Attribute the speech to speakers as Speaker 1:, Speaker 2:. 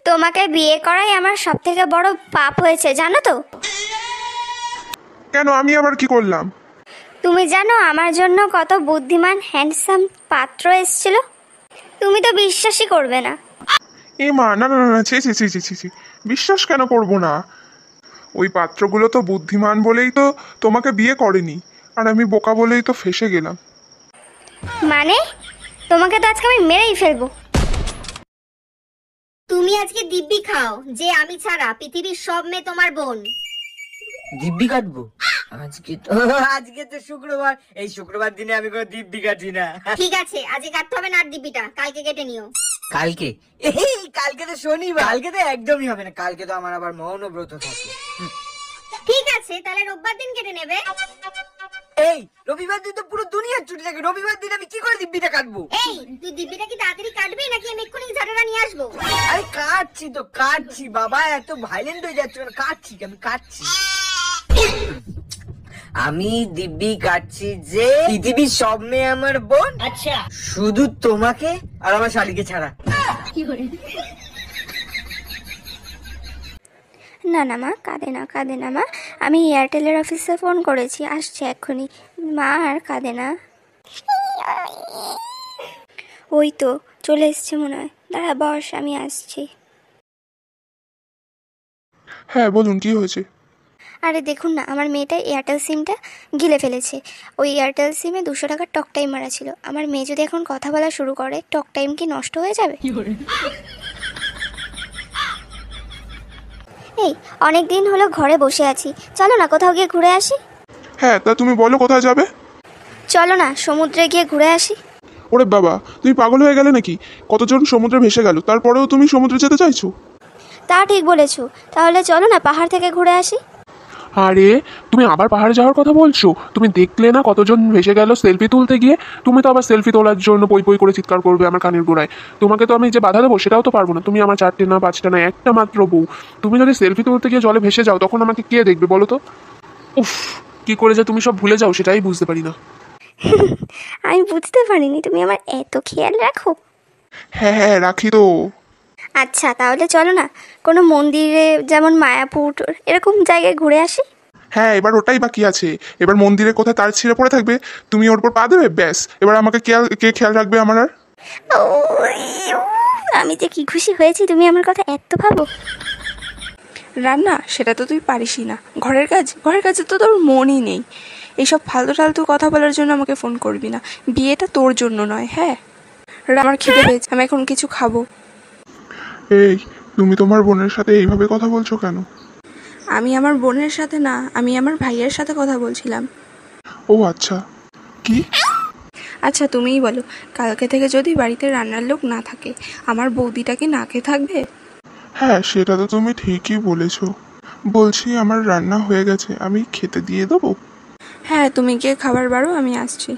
Speaker 1: তোমাকে বিয়ে করাই আমার সবথেকে বড় পাপ হয়েছে, জানো তো?
Speaker 2: কেন, আমি আবার কি করলাম?
Speaker 1: তুমি জানো আমার জন্য কত বুদ্ধিমান হ্যান্ডসাম পাত্র এসেছিল? তুমি তো বিশ্বাসই করবে না।
Speaker 2: এ মা, না না না না, ছি ছি ছি ছি ছি ছি, বিশ্বাস কেন করব না? ওই পাত্রগুলো তো বুদ্ধিমান বলেই তো তোমাকে বিয়ে করেনি, আর আমি বোকা বলেই তো ফেঁসে গেলাম।
Speaker 1: মানে তোমাকে তো আজকে আমি মেরেই ফেলবো। তুমি আজকে দিব্যি খাও যে আমি ছাড়া পৃথিবীর সব মেয়ে তোমার বোন।
Speaker 3: দিব্যি কাটবো? আজকে তো শুক্রবার, এই শুক্রবার দিনে আমি কোনো দিব্যি কাটি না।
Speaker 1: ঠিক আছে, আজকে কাটতে হবে না আর দিব্যিটা, কালকে কেটে নিও।
Speaker 3: কালকে? এই কালকে তো শনিবার, কালকে তো একদমই হবে না, কালকে তো আমার আবার মৌনব্রত থাকে।
Speaker 1: ঠিক আছে, তাহলে রোববার দিন কেটে নেবে।
Speaker 3: এই রবিবার দিন তো পুরো দুনিয়ার ছুটি থাকে, রবিবার দিন আমি কি করে দিব্যিটা কাটবো?
Speaker 1: এই তুই দিব্যিটা কি তাড়াতাড়ি কাটবি নাকি আমি এক্ষুনি ঝাড়ুটা নিয়ে আসবো?
Speaker 3: আরে কাটছি তো কাটছি, বাবা এত ভাইলেন্ট হয়ে যাচ্ছে কেন? কাটছি, আমি কাটছি। আমি দিব্যি কাটছি যে পৃথিবীর সব মেয়ে আমার বোন, আচ্ছা শুধু তোমাকে আর আমার শালিকে ছাড়া।
Speaker 1: না না মা, কাঁদে না কাঁদে না মা, আমি এয়ারটেলের অফিসে ফোন করেছি, আসছে এক্ষুনি। মা আর কাঁদে না। ওই তো চলে এসছে মনে হয়, দাঁড়া বস, আমি আসছি।
Speaker 2: হ্যাঁ বলুন, কি হয়েছে?
Speaker 1: আরে দেখুন না, আমার মেয়েটা এয়ারটেল সিমটা গিলে ফেলেছে। ওই এয়ারটেল সিমে 200 টাকার টক টাইম মারা ছিল। আমার মেয়ে যদি এখন কথা বলা শুরু করে, টক টাইম কি নষ্ট হয়ে যাবে? এই অনেক দিন হলো ঘরে বসে আছি, চলো না কোথাও গিয়ে ঘুরে আসি।
Speaker 2: হ্যাঁ, তা তুমি বলো কোথায় যাবে?
Speaker 1: চলো না সমুদ্রে গিয়ে ঘুরে আসি।
Speaker 2: ওরে বাবা, তুমি পাগল হয়ে গেলে নাকি? কতজন সমুদ্রে ভেসে গেল, তারপরেও তুমি সমুদ্রে যেতে চাইছো?
Speaker 1: তা ঠিক বলেছো, তাহলে চলো না পাহাড় থেকে ঘুরে আসি।
Speaker 2: আরে তুমি আবার পাহাড়ে যাওয়ার কথা বলছো? তুমি দেখলে না কতজন ভেসে গেল সেলফি তুলতে গিয়ে? তুমি তো আবার সেলফি তোলার জন্য পই পই করে চিৎকার করবে আমার কানের গোড়ায়। তোমাকে তো আমি যে বাধা দেবো সেটাও তো পারবো না। তুমি আমার 4টে না 5টা না, একটা মাত্র বউ। তুমি যদি সেলফি তুলতে গিয়ে জলে ভেসে যাও, তখন আমাকে কে দেখবে বলো তো? উফ, কি করে যে তুমি সব ভুলে যাও সেটাই বুঝতে পারি না।
Speaker 1: আমি বুঝতে পারিনি তুমি আমার এত খেয়াল রাখো।
Speaker 2: হ্যাঁ হ্যাঁ, রাখি তো।
Speaker 1: আচ্ছা তাহলে চলো না কোনো মন্দিরে, যেমন মায়াপুর এরকম জায়গায় ঘুরে আসি।
Speaker 2: হ্যাঁ, এবার ওটাই বাকি আছে। এবার মন্দিরে কোথায় তার ছিঁড়ে পড়ে থাকবে, তুমি ওর উপর পা দেবে, ব্যাস। এবার আমাকে কে খেয়াল রাখবে আমার আর?
Speaker 1: ও, আমি যে কি খুশি হয়েছি তুমি আমার কথা এত ভাবো।
Speaker 4: রান্না সেটা তো তুই পারিসই না, ঘরের কাজে তো তোর মনই নেই। এইসব ফালতু ফালতু কথা বলার জন্য আমাকে ফোন করবি না, বিয়েটা তোর জন্য নয়। হ্যাঁ, আমার খিদে পেয়েছে, আমি এখন কিছু খাবো।
Speaker 2: এই, তুমি তোমার বোনের সাথে এইভাবে কথা বলছো কেন?
Speaker 4: আমি আমার বোনের সাথে না, আমি আমার ভাইয়ের সাথে কথা বলছিলাম।
Speaker 2: ও আচ্ছা। কি?
Speaker 4: আচ্ছা তুমিই বলো, কালকে থেকে যদি বাড়িতে রান্নার লোক না থাকে, আমার বৌদিটা কি না খেয়ে থাকবে?
Speaker 2: হ্যাঁ, সেটা তো তুমি ঠিকই বলেছো। বলছি, আমার রান্না হয়ে গেছে, আমি খেতে দিয়ে দেবো?
Speaker 4: হ্যাঁ তুমি গিয়ে খাবার বাড়ো, আমি আসছি।